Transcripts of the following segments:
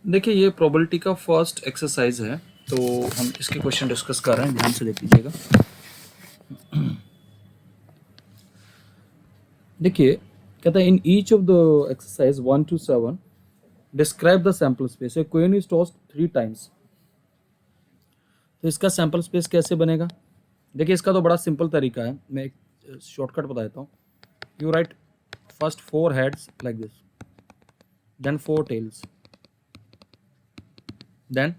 देखिए ये प्रोबेबिलिटी का फर्स्ट एक्सरसाइज है, तो हम इसके क्वेश्चन डिस्कस कर रहे हैं, ध्यान से देख लीजिएगा। देखिए कहता है in each of the exercise 1 to 7 describe the sample space. A coin is tossed 3 times। तो इसका सैंपल स्पेस कैसे बनेगा? देखिए इसका तो बड़ा सिंपल तरीका है, मैं एक शॉर्टकट बता देता हूँ। You right first 4 heads like this, then 4 tails, then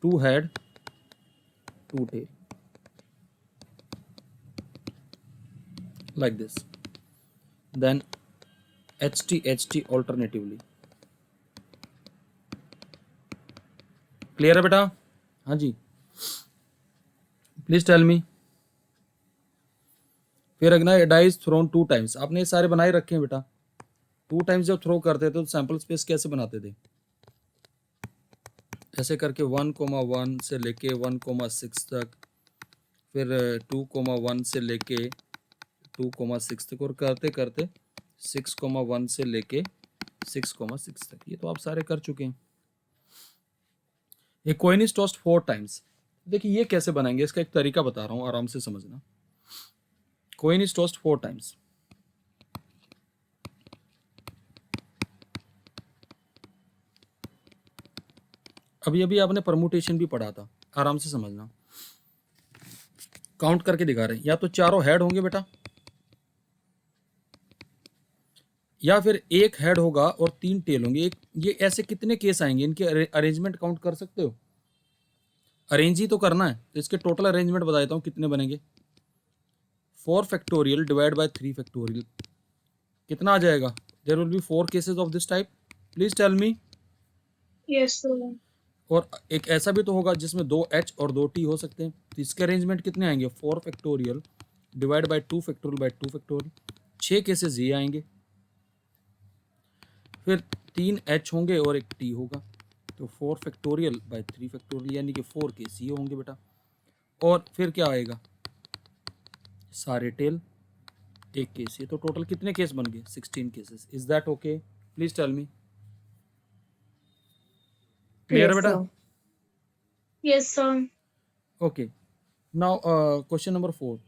2 head 2 tail like this, then HT alternatively। Clear है बेटा? हाँ जी, प्लीज टेल मी। फिर अगना डाइज थ्रोन 2 times। आपने ये सारे बनाए रखे हैं बेटा। 2 times जब थ्रो करते थे तो सैंपल स्पेस कैसे बनाते थे? ऐसे करके 1,1 से लेके 1,6 तक, फिर 2,1 से लेके 2,6 तक, और करते करते 6,1 से लेके 6,6 तक। ये तो आप सारे कर चुके हैं। ये कॉइन इज टॉस्ड 4 times। देखिए ये कैसे बनाएंगे, इसका एक तरीका बता रहा हूं, आराम से समझना। Coin is tossed 4 times। अभी अभी आपने परमुटेशन भी पढ़ा था, आराम से समझना। काउंट करके दिखा रहे हैं, या तो चारों हेड होंगे बेटा, या फिर एक हेड होगा और 3 टेल होंगे। एक ये ऐसे कितने केस आएंगे, इनके अरेंजमेंट काउंट कर सकते हो? अरेंज ही तो करना है, तो इसके टोटल अरेंजमेंट बता देता हूँ कितने बनेंगे। 4 फैक्टोरियल डिवाइड बाय 3 फैक्टोरियल कितना आ जाएगा? There will be 4 cases of this type. Please tell me. Yes sir. और एक ऐसा भी तो होगा जिसमें 2 H और 2 T हो सकते हैं, तो इसके अरेंजमेंट कितने आएंगे? 4 factorial divide by 2 factorial by 2 factorial, 6 cases ये आएंगे। फिर 3 H होंगे और एक T होगा, तो 4 फैक्टोरियल बाय 3 फैक्टोरियल यानी कि 4 केस ये होंगे बेटा। और फिर क्या आएगा? सारे टेल, एक केस ये, तो टोटल कितने केस बन गए? 16 cases. Is that okay? Please tell me. Clear है यस बेटा? Sir. Yes sir. Okay, now question number 4।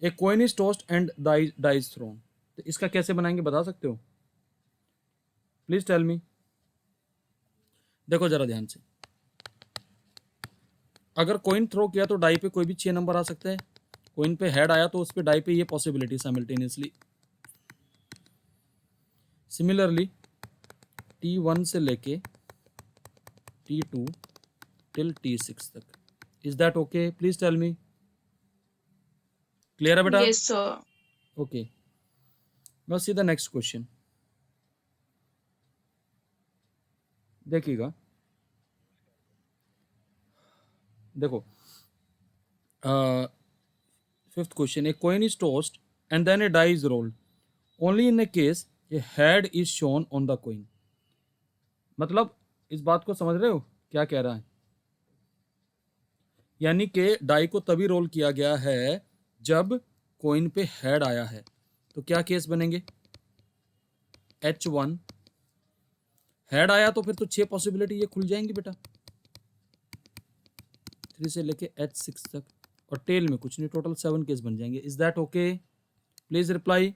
A coin is tossed and dies thrown. तो इसका कैसे बनाएंगे, बता सकते हो? Please tell me. देखो जरा ध्यान से, अगर कॉइन थ्रो किया तो डाई पे कोई भी 6 नंबर आ सकते हैं। कॉइन पे हेड आया तो उस पे डाई पे ये पॉसिबिलिटी साइमल्टेनियसली। सिमिलरली T1 से लेके T2 टिल T6 तक। Is that okay? Please tell me. Clear है बेटा? Yes sir. Okay, now see the next question. देखिएगा, देखो fifth question. A coin is tossed and then a die is rolled only in a case a head is shown on the coin. मतलब इस बात को समझ रहे हो क्या कह रहा है? यानी कि डाई को तभी रोल किया गया है जब कॉइन पे हेड आया है। तो क्या केस बनेंगे? H1 हेड आया तो फिर तो 6 पॉसिबिलिटी ये खुल जाएंगी बेटा, 3 से लेके H6 तक, और टेल में कुछ नहीं, टोटल 7 केस बन जाएंगे। Is that okay? Please reply,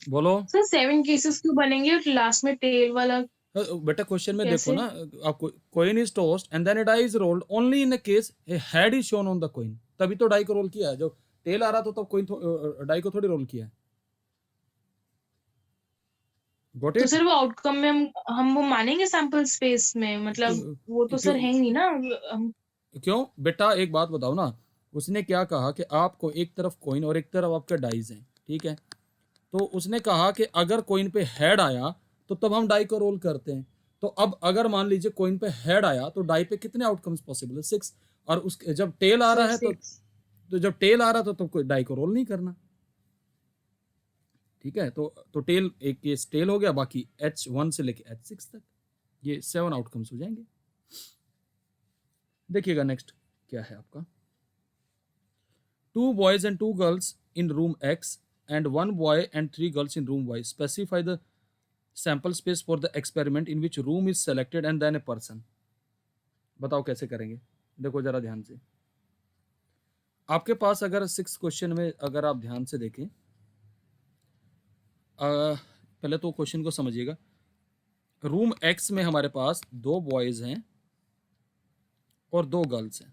बोलो। सर 7 केसेस क्यों बनेंगे और लास्ट में टेल वाला बेटा क्वेश्चन में देखो कैसे? ना, आपको coin is tossed and then a die is rolled only in a case a head is shown on the coin. तभी तो डाई को रोल किया है, जब टेल आ रहा था तब कॉइन डाई को थोड़ी रोल किया है। गॉट तो इट? सर वो आउटकम में हम वो मानेंगे सैंपल स्पेस में, मतलब वो तो सर क्यों? है ही नहीं ना। हम क्यों बेटा, एक बात बताओ ना। उसने क्या कहा कि आपको एक तरफ कॉइन और एक तरफ आपके डाइज हैं, ठीक है? तो उसने कहा कि अगर कॉइन पे हेड आया तो तब हम डाई को रोल करते हैं। तो अब अगर मान लीजिए कॉइन पे हेड आया तो डाई पे कितने आउटकम्स पॉसिबल है? 6। और उसके जब टेल आ रहा सर है सिक्स। तो जब टेल आ रहा था तो कोई डाई को रोल नहीं करना, ठीक है? तो टेल, एक केस टेल हो गया, बाकी H1 से लेके H6 तक ये 7 आउटकम्स हो जाएंगे। देखिएगा नेक्स्ट क्या है आपका। 2 boys and 2 girls in room X and 1 boy and 3 girls in room Y. Specify the sample space for the experiment in which room is selected and then a person. बताओ कैसे करेंगे। देखो जरा ध्यान से, आपके पास अगर 6 क्वेश्चन में अगर आप ध्यान से देखें, पहले तो क्वेश्चन को समझिएगा। रूम एक्स में हमारे पास 2 बॉयज हैं और 2 गर्ल्स हैं,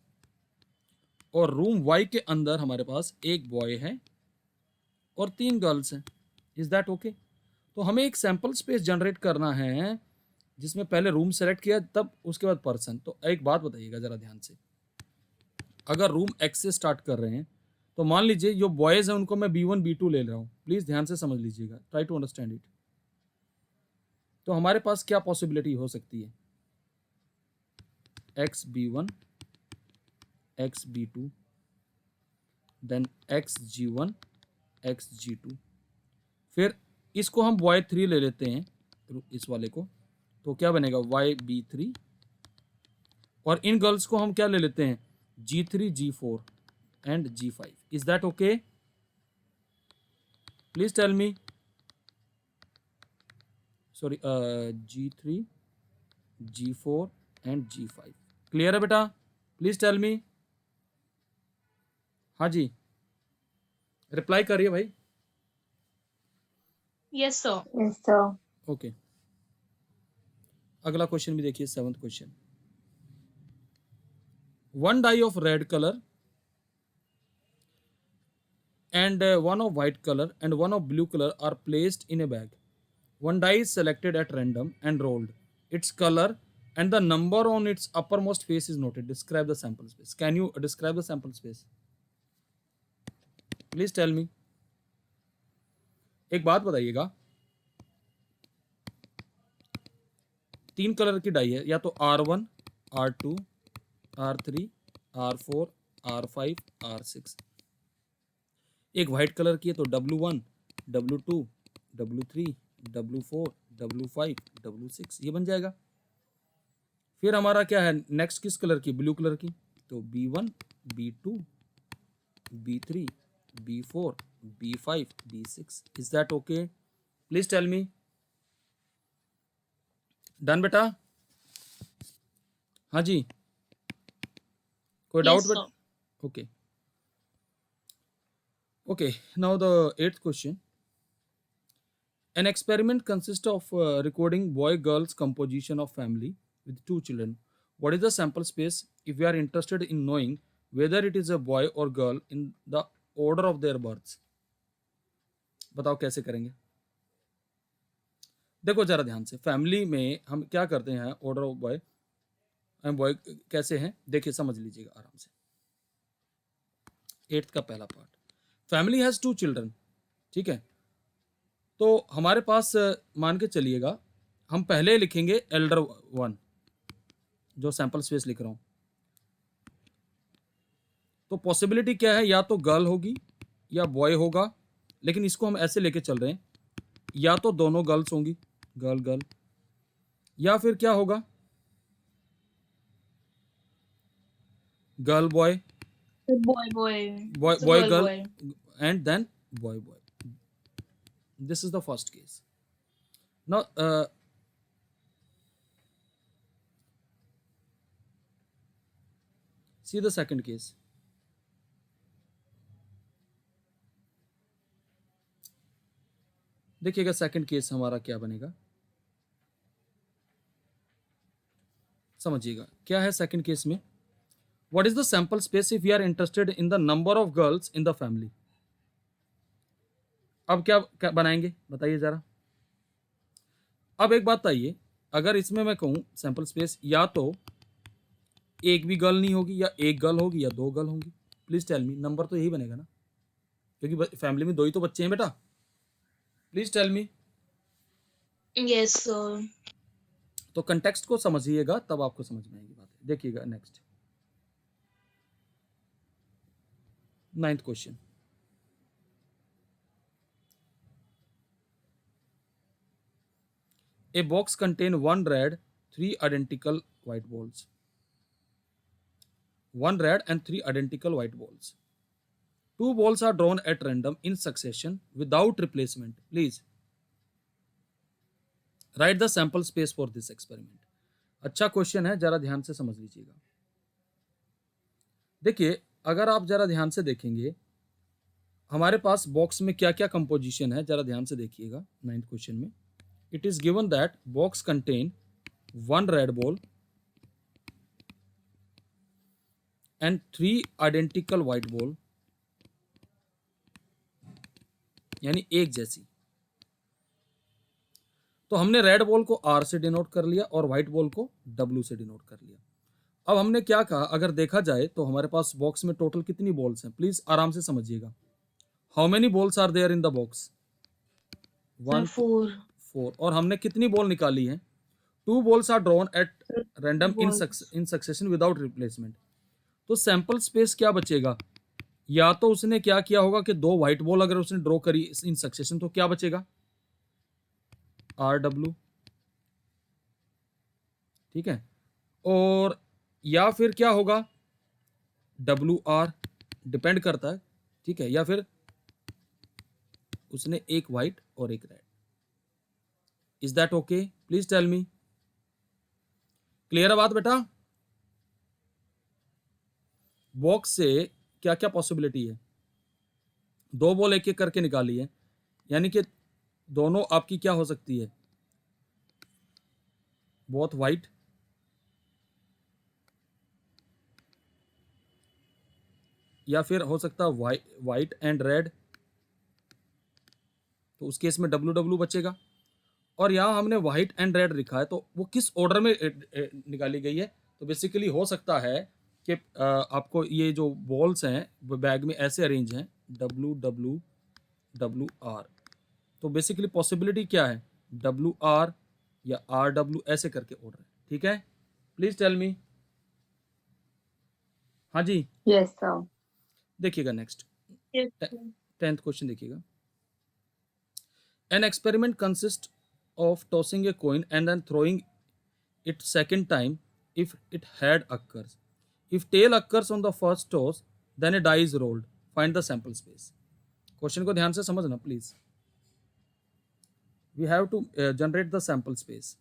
और रूम वाई के अंदर हमारे पास 1 बॉय है और 3 गर्ल्स हैं। Is that okay? तो हमें एक सैंपल स्पेस जनरेट करना है जिसमें पहले रूम सेलेक्ट किया तब उसके बाद पर्सन। तो एक बात बताइएगा जरा ध्यान से, अगर रूम एक्स से स्टार्ट कर रहे हैं तो मान लीजिए जो बॉयज हैं उनको मैं B1 B2 ले रहा हूं। प्लीज ध्यान से समझ लीजिएगा, ट्राई टू अंडरस्टैंड इट। तो हमारे पास क्या पॉसिबिलिटी हो सकती है? XB1 XB2 then XG1 XG2, फिर इसको हम Y3 ले लेते हैं इस वाले को, तो क्या बनेगा YB3, और इन गर्ल्स को हम क्या ले लेते हैं G3 G4 and G5। Is that okay? Please tell me. Sorry, G3 G4 and G5 clear है बेटा? Please tell me. हाँ जी, रिप्लाई करिए भाई। Yes sir. Yes, sir. Okay, अगला क्वेश्चन भी देखिए, 7th क्वेश्चन। One die of red colour and one of white color and one of blue color are placed in a bag. One die is selected at random and rolled. Its color and the number on its uppermost face is noted. Describe the sample space. Can you describe the sample space? Please tell me. एक बात बताइएगा, 3 colour की die है, या तो R1 R2 R3 R4 R5 R6। एक white colour की है तो W1 W2 W3 W4 W5 W6 ये बन जाएगा। फिर हमारा क्या है नेक्स्ट, किस कलर की? ब्लू कलर की, तो B1 B2 B3 B4 B5 B6। Is that okay? Please tell me. Done बेटा? हाँ जी, कोई डाउट Yes, बेटा? sir. Okay okay, now the 8th question. An experiment consists of recording boy girls composition of family with 2 children. What is the sample space if we are interested in knowing whether it is a boy or girl in the order of their births? बताओ कैसे करेंगे। देखो जरा ध्यान से, family में हम क्या करते हैं, order of boy and boy कैसे हैं देखिए, समझ लीजिएगा आराम से। 8th का पहला पार्ट, फैमिली हैज 2 चिल्ड्रन, ठीक है। तो हमारे पास मान के चलिएगा, हम पहले लिखेंगे एल्डर 1, जो सैंपल स्पेस लिख रहा हूं। तो पॉसिबिलिटी क्या है, या तो गर्ल होगी या बॉय होगा, लेकिन इसको हम ऐसे लेके चल रहे हैं, या तो दोनों गर्ल्स होंगी, गर्ल गर्ल, या फिर क्या होगा girl boy Boy, boy. boy It's a boy girl, girl boy. and then boy boy. This is the first case. Now see the second case. देखिएगा सेकंड केस हमारा क्या बनेगा, समझिएगा क्या है सेकंड केस में। What is the sample space if we are interested in the number of girls in the family. अब क्या बनाएंगे बताइए जरा। अब एक बात आइए, अगर इसमें मैं कहूं सैंपल स्पेस, या तो एक भी गर्ल नहीं होगी, या एक गर्ल होगी, या 2 गर्ल होंगी। प्लीज टेल मी, नंबर तो यही बनेगा ना, क्योंकि फैमिली में 2 ही तो बच्चे हैं बेटा। Please tell me. Yes, sir. तो कंटेक्स्ट को समझिएगा तब आपको समझ में आएगी बात। देखिएगा next 9th question. A box contain 1 red, 3 identical white balls. 1 red and 3 identical white balls. 2 balls are drawn at random in succession without replacement. Please. Right the sample space for this experiment. अच्छा question है, जरा ध्यान से समझ लीजिएगा। देखिए, अगर आप जरा ध्यान से देखेंगे हमारे पास बॉक्स में क्या क्या कंपोजिशन है, जरा ध्यान से देखिएगा। 9th क्वेश्चन में it is given that box contain 1 red ball and 3 identical white ball, यानी एक जैसी। तो हमने रेड बॉल को R से डिनोट कर लिया और व्हाइट बॉल को W से डिनोट कर लिया। अब हमने क्या कहा, अगर देखा जाए तो हमारे पास बॉक्स में टोटल कितनी बॉल्स हैं, प्लीज आराम से समझिएगा। How many balls are there in the box? Sir 1 4 4। और हमने कितनी बॉल निकाली है? 2 balls are drawn at random in balls. Succession without replacement. तो सैंपल स्पेस क्या बचेगा? या तो उसने क्या किया होगा कि 2 व्हाइट बॉल अगर उसने ड्रॉ करी इन सक्सेशन तो क्या बचेगा? RW, ठीक है। और या फिर क्या होगा? WR, डिपेंड करता है, ठीक है। या फिर उसने एक व्हाइट और एक red. Is that okay? Please tell me. Clear है बात बेटा? बॉक्स से क्या क्या पॉसिबिलिटी है? 2 बॉल एक एक करके निकाली है, यानी कि दोनों आपकी क्या हो सकती है? बोथ व्हाइट, या फिर हो सकता है व्हाइट एंड रेड, तो उस केस में WW बचेगा। और यहाँ हमने व्हाइट एंड रेड लिखा है, तो वो किस ऑर्डर में निकाली गई है? तो बेसिकली हो सकता है कि आपको ये जो बॉल्स हैं वो बैग में ऐसे अरेंज हैं, WW WR। तो बेसिकली पॉसिबिलिटी क्या है? WR या RW, ऐसे करके ऑर्डर है, ठीक है। Please tell me. हाँ जी, Yes, sir. देखिएगा next Yes, sir. 10th question देखिएगा। An experiment consists of tossing a coin and then throwing it second time if it head occurs. If tail occurs on the first toss, then a die is rolled. Find the sample space. Question को ध्यान से समझना please. We have to generate the sample space.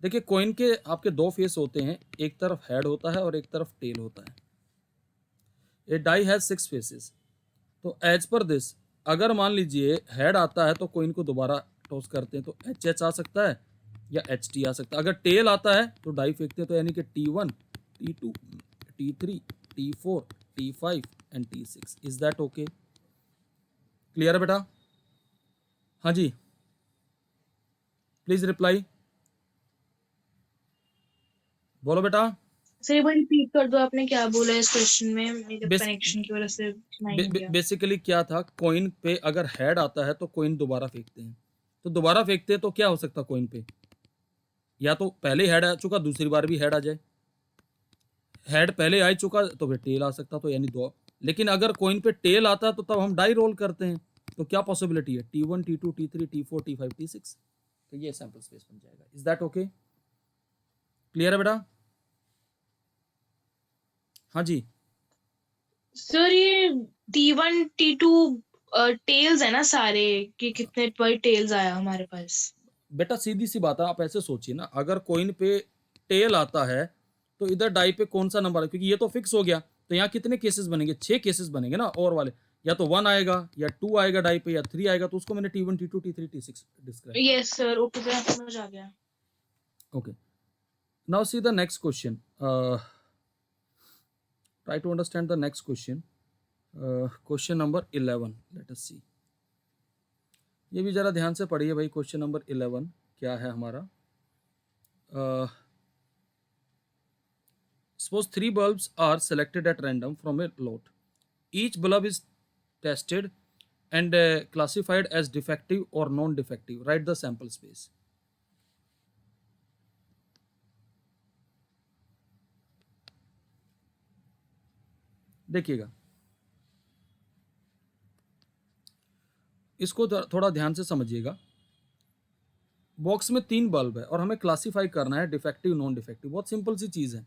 देखिए, coin के आपके 2 face होते हैं, एक तरफ हेड होता है और एक तरफ टेल होता है। ए डाई हैज 6 फेसेस। तो एज पर दिस, अगर मान लीजिए हेड आता है तो कॉइन को दोबारा टॉस करते हैं तो HH आ सकता है या HT आ सकता है। अगर टेल आता है तो डाई फेंकते हैं, तो यानी कि T1, T2, T3, T4, T5 and T6। Is that okay? Clear है बेटा? हाँ जी, प्लीज रिप्लाई। बोलो बेटा। सर एक बार रिपीट कर दो, आपने क्या बोला इस क्वेश्चन में? मेरे कनेक्शन की वजह से नहीं गया। बेसिकली क्या था, कॉइन पे अगर हेड आता है तो कॉइन दोबारा फेंकते हैं। तो दोबारा फेंकते हैं तो क्या हो सकता है कॉइन पे? या तो पहले हेड आ चुका, दूसरी बार भी हेड आ जाए। हेड पहले आ चुका तो फिर टेल आ सकता, तो यानी 2। लेकिन अगर कॉइन पे टेल आता तो तब हम डाई रोल करते हैं। तो क्या पॉसिबिलिटी है? T1, T2, T3, T4, T5, T6। तो ये सैंपल स्पेस बन जाएगा। Is that okay? क्लियर है बेटा? हाँ जी, सर ये T1 T2 टेल्स है ना सारे, कि कितने बार टेल्स आया हमारे पास? बेटा सीधी सी बात है, आप ऐसे सोचिए ना, अगर कॉइन पे टेल आता है तो इधर डाई पे कौन सा नंबर है? क्योंकि ये तो फिक्स हो गया, तो यहाँ कितने केसेस बनेंगे? 6 केसेस बनेंगे ना, और वाले या तो 1 आएगा या 2 आएगा डाई पे या 3 आएगा। तो उसको मैंने T1, T2, T3, T6 describe. Yes sir, okay sir, समझ आ गया। Okay, now see the next question. Try to understand the next question. Question number 11, let us see. ये भी जरा ध्यान से पढ़िए भाई। क्वेश्चन नंबर 11 क्या है हमारा? Suppose 3 bulbs are selected at random from a lot. Each bulb is tested and classified as defective or non-defective. Write the sample space. देखिएगा, इसको थोड़ा ध्यान से समझिएगा। बॉक्स में 3 बल्ब है और हमें क्लासिफाई करना है डिफेक्टिव नॉन डिफेक्टिव। बहुत सिंपल सी चीज है।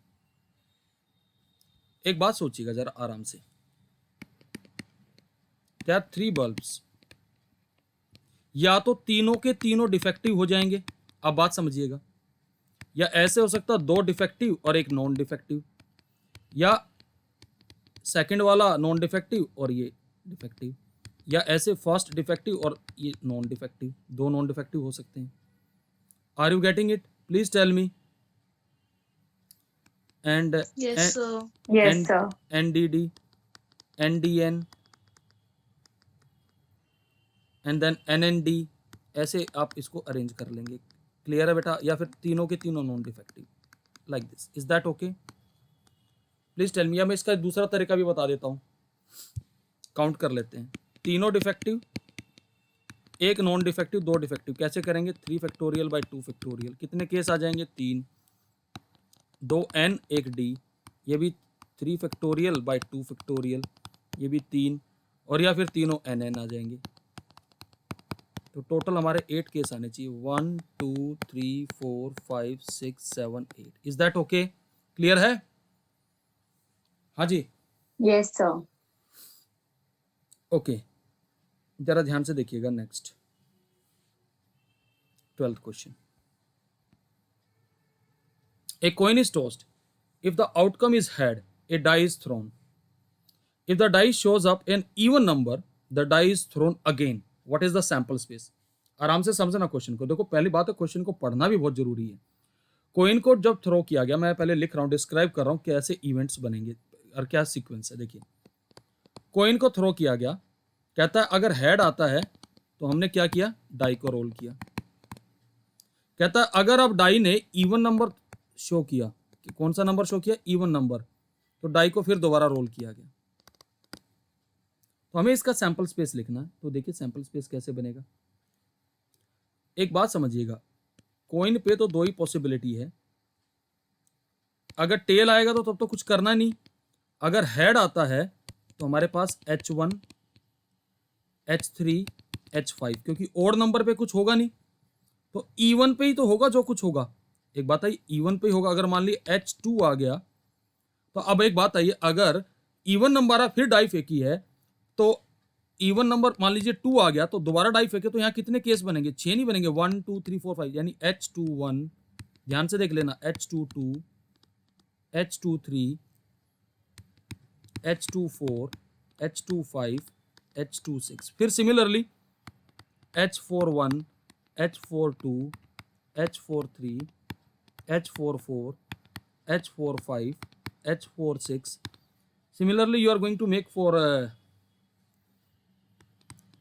एक बात सोचिएगा जरा आराम से। There are 3 bulbs, या तो तीनों के तीनों डिफेक्टिव हो जाएंगे अब बात समझिएगा, या ऐसे हो सकता है 2 डिफेक्टिव और एक नॉन डिफेक्टिव, या सेकंड वाला नॉन डिफेक्टिव और ये डिफेक्टिव, या ऐसे फर्स्ट डिफेक्टिव और ये नॉन डिफेक्टिव, 2 नॉन डिफेक्टिव हो सकते हैं। Are you getting it? Please tell me. And Yes, sir. Yes, and sir. NDD, NDN and then NND, ऐसे आप इसको अरेंज कर लेंगे। क्लियर है बेटा? या फिर तीनों के तीनों non defective like this, is that okay? Please tell me. या मैं इसका दूसरा तरीका भी बता देता हूँ, काउंट कर लेते हैं। तीनों डिफेक्टिव, एक नॉन डिफेक्टिव, 2 डिफेक्टिव, कैसे करेंगे? 3 फैक्टोरियल बाई 2 फैक्टोरियल, कितने केस आ जाएंगे? 3, 2 N 1 D, ये भी 3 फैक्टोरियल बाई 2 फैक्टोरियल, ये भी 3, और या फिर तीनों NN आ जाएंगे। तो टोटल हमारे 8 केस आने चाहिए, 1 2 3 4 5 6 7 8। Is that okay? क्लियर है? हाँ जी, Yes, sir. ओके। जरा ध्यान से देखिएगा next 12th question. A coin is tossed. If the outcome is head, a die is thrown. If the die shows up an even number, the die is thrown again. What is the sample space? आराम से समझना question को। देखो, पहली बात है, question को पढ़ना भी बहुत जरूरी है। कोइन को जब थ्रो किया गया, मैं पहले लिख रहा हूं, डिस्क्राइब कर रहा हूं कैसे इवेंट्स बनेंगे और क्या सीक्वेंस है। देखिए, कोइन को थ्रो किया गया, कहता है अगर हेड आता है तो हमने क्या किया? डाई को रोल किया। कहता है अगर अब डाई ने इवन नंबर शो किया, कि कौन सा नंबर शो किया? इवन नंबर, तो डाई को फिर दोबारा रोल किया गया। तो हमें इसका सैंपल स्पेस लिखना है। तो देखिए सैंपल स्पेस कैसे बनेगा। एक बात समझिएगा, कॉइन पे तो 2 ही पॉसिबिलिटी है। अगर टेल आएगा तो तब तो कुछ करना नहीं। अगर हेड आता है तो हमारे पास H1, H3, H5, क्योंकि ओड नंबर पे कुछ होगा नहीं, तो इवन पे ही तो होगा जो कुछ होगा। एक बात आई, इवन पे ही होगा। अगर मान लीजिए H2 आ गया, तो अब एक बात आइए, अगर इवन नंबर फिर डाई फेंकी है, तो इवन नंबर मान लीजिए 2 आ गया, तो दोबारा डाई फेंके तो यहाँ कितने केस बनेंगे? 6 नहीं बनेंगे, 1 2 3 4 5, यानी H21, ध्यान से देख लेना, H22, H23, H24, H25, H26। फिर similarly H41, H42, H43, H44, H45, H46. Similarly, you are going to make for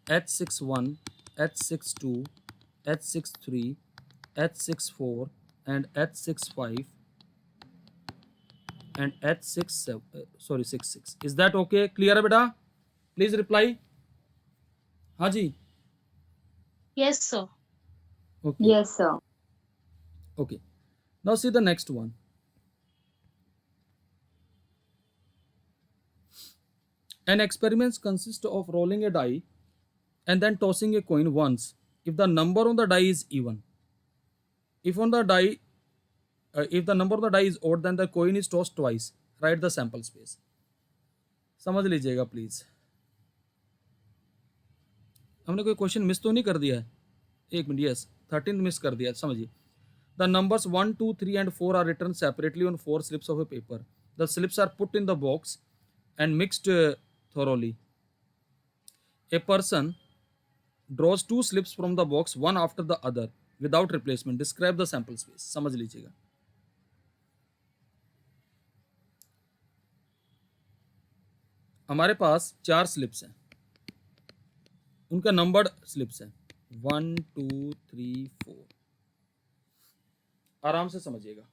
H61, H62, H63, H64, and H65, and H67. Sorry, 66. Is that okay? Clear है बेटा? Please reply. हाँ जी. Yes, sir. Okay. Yes, sir. Okay. Now see the next one. An experiment consists of rolling a die and then tossing a coin once if the number on the die is even. If the number on the die is odd, then the coin is tossed twice. Write the sample space. समझ लीजिएगा please. हमने कोई question miss तो नहीं कर दिया है? एक मिनट, यस, 13 मिस कर दिया, समझिए। The numbers 1, 2, 3 and 4 are written separately on 4 slips of a paper. The slips are put in the box and mixed thoroughly. A person draws 2 slips from the box, one after the other, without replacement. Describe the sample space. समझ लीजिएगा। हमारे पास 4 slips हैं, उनका numbered slips हैं 1 2 3 4। आराम से समझिएगा।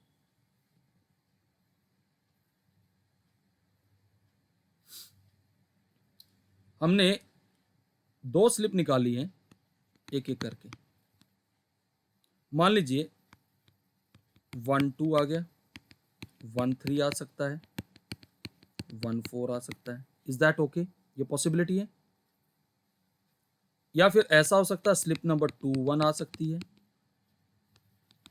हमने 2 स्लिप निकाली हैं एक एक करके। मान लीजिए 1 2 आ गया, 1 3 आ सकता है, 1 4 आ सकता है। Is that okay? ये पॉसिबिलिटी है। या फिर ऐसा हो सकता है स्लिप नंबर 2 1 आ सकती है,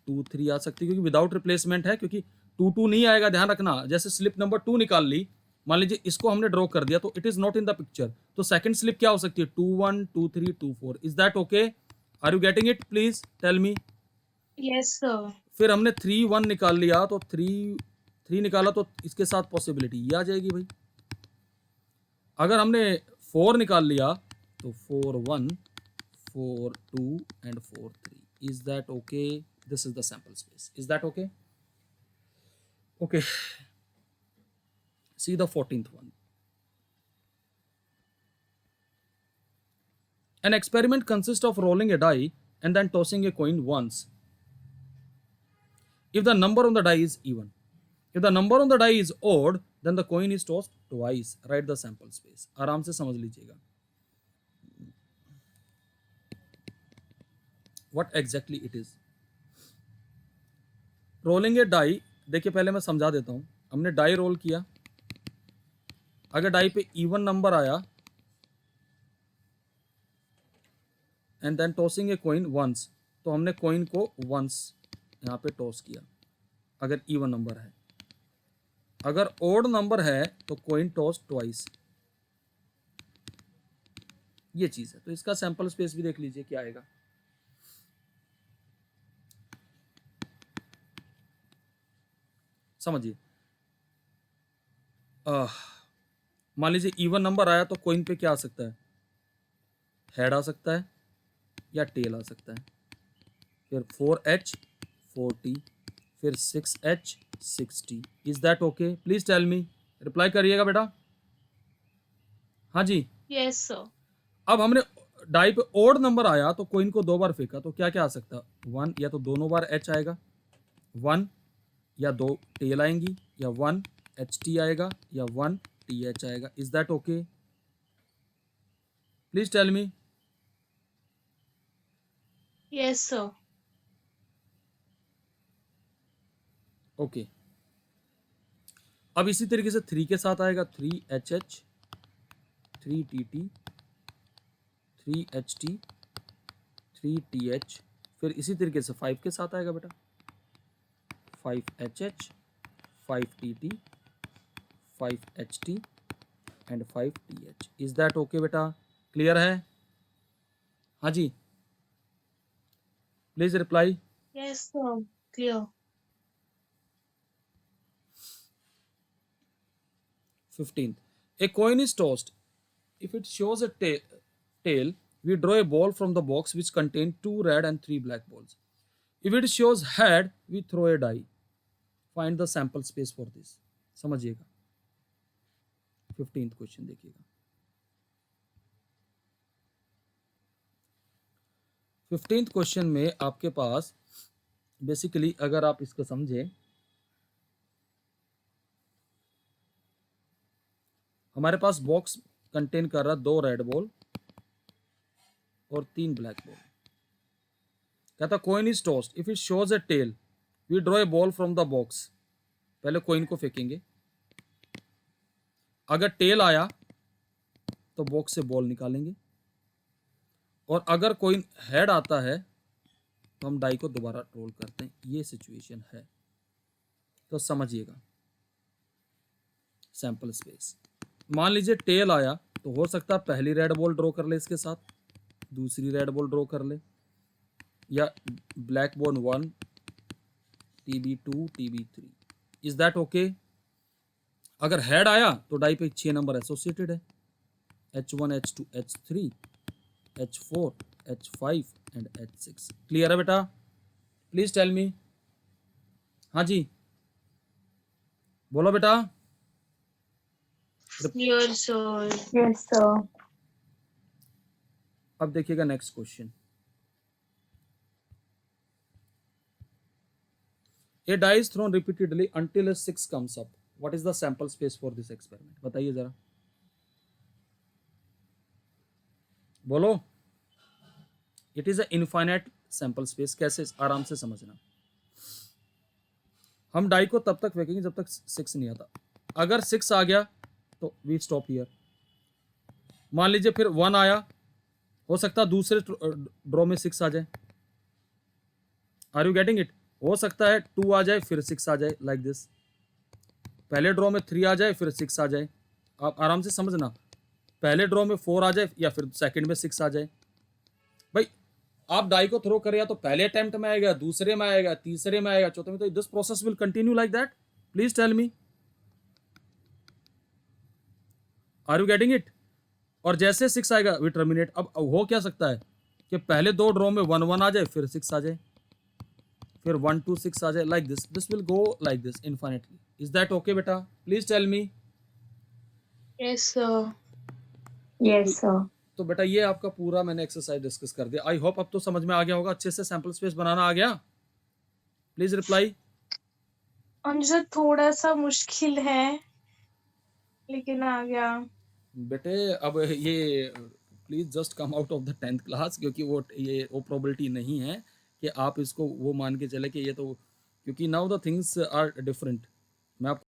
2 3 आ सकती है, क्योंकि विदाउट रिप्लेसमेंट है, क्योंकि 2 2 नहीं आएगा। ध्यान रखना, जैसे स्लिप नंबर 2 निकाल ली, मान लीजिए इसको हमने ड्रॉ कर दिया, तो it is not in the picture, तो सेकंड स्लिप क्या हो सकती है? 2 1 2 3 2 4। Is that okay? Are you getting it? Please tell me. Yes, sir. फिर हमने 3 1 निकाल लिया, तो 3 निकाला तो इसके साथ पॉसिबिलिटी ये आ जाएगी भाई। अगर हमने 4 निकाल लिया तो 4 1 4 2 and 4 3। Is that okay? This is the sample space. Is that okay? Okay, see the 14th one. An experiment consists of rolling a die and then tossing a coin once. If the number on the die is even, if the number on the die is odd, then the coin is tossed twice. Write the sample space. आराम से समझ लीजिएगा what exactly it is. Rolling a die, देखिए पहले मैं समझा देता हूं। हमने डाई रोल किया, अगर डाई पे इवन नंबर आया and then tossing a coin once, तो हमने कॉइन को वंस यहाँ पे टॉस किया अगर इवन नंबर है। अगर ओड नंबर है तो कॉइन टॉस ट्वाइस। ये चीज है। तो इसका सैंपल स्पेस भी देख लीजिए क्या आएगा। समझिए, मान लीजिए इवन नंबर आया तो कॉइन पे क्या आ सकता है? हेड आ सकता है या टेल आ सकता है। फिर 4H 40, फिर 6H 60। Is that okay? Please tell me, reply करिएगा बेटा। हाँ जी। Yes, sir. अब हमने डाई पे ओड नंबर आया तो कॉइन को 2 बार फेंका, तो क्या क्या आ सकता है? 1 या तो दोनों बार H आएगा, 1 या 2 टेल आएंगी, या 1 HT आएगा, या 1 TH आएगा। Is that okay? Please tell me. Yes, sir. ओके, अब इसी तरीके से 3 के साथ आएगा 3HH 3TT 3HT 3TH। फिर इसी तरीके से 5 के साथ आएगा बेटा 5HH 5TT 5HT and 5TH। Is that okay बेटा? क्लियर है? हाँ जी, please reply. Yes, sir. Clear. 15th, a coin is tossed. If it shows a tail, we draw a ball from the box which contain 2 red and 3 black balls. If it shows head, we throw a die. Find the sample space for this. समझिएगा, 15th question देखिएगा। 15th question में आपके पास basically अगर आप इसको समझें, हमारे पास बॉक्स कंटेन कर रहा 2 रेड बॉल और 3 ब्लैक बॉल। कहता coin is tossed, if it shows a tail we draw a ball from the box. पहले कॉइन को फेंकेंगे, अगर टेल आया तो बॉक्स से बॉल निकालेंगे, और अगर कॉइन हेड आता है तो हम डाई को दोबारा रोल करते हैं। ये सिचुएशन है, तो समझिएगा सैंपल स्पेस। मान लीजिए टेल आया तो हो सकता है पहली रेड बॉल ड्रॉ कर ले, इसके साथ दूसरी रेड बॉल ड्रॉ कर ले, या black ball 1 TB2 TB3। Is that okay? अगर हेड आया तो डाई पे 6 नंबर एसोसिएटेड है, H1 H2 H3 H4 H5 and H6। Clear है बेटा? Please tell me. हाँ जी, बोलो बेटा। Clear, sir. Yes, sir. अब देखिएगा next question. A die is thrown repeatedly until a 6 comes up. What is the sample space for this experiment? बताइए जरा, बोलो। It is a infinite sample space। कैसे? आराम से समझना। हम डाई को तब तक फेंकेंगे जब तक 6 नहीं आता। अगर 6 आ गया तो वी स्टॉप हियर। मान लीजिए फिर 1 आया, हो सकता है दूसरे ड्रॉ में 6 आ जाए। Are you getting it? हो सकता है 2 आ जाए फिर 6 आ जाए, लाइक दिस। पहले ड्रॉ में 3 आ जाए फिर 6 आ जाए। आप आराम से समझना, पहले ड्रॉ में 4 आ जाए या फिर सेकंड में 6 आ जाए। भाई आप डाई को थ्रो करें या तो पहले अटेम्प्ट में आएगा, दूसरे में आएगा, तीसरे में आएगा, चौथे में, तो this process will continue like that. Please tell me, are you getting it? और जैसे 6 आएगा वी टर्मिनेट. अब हो क्या सकता है कि पहले दो ड्रॉ में 1 1 आ जाए, फिर 6 आ जाए, फिर 1 2 6 आ जाए, like this. This will go like this infinitely. Is that okay बेटा? Please tell me. Yes sir. Yes sir. तो बेटा ये आपका पूरा मैंने एक्सरसाइज डिस्कस कर दिया. आई होप अब तो समझ में आ गया होगा, अच्छे से सैंपल स्पेस बनाना आ गया. Please reply. और सर थोड़ा सा मुश्किल है, लेकिन आ गया. बेटे अब ये please just come out of the 10th class, क्योंकि वो प्रोबेबिलिटी नहीं है कि आप इसको वो मान के चले कि ये तो, क्योंकि now the things are different. मैं आपको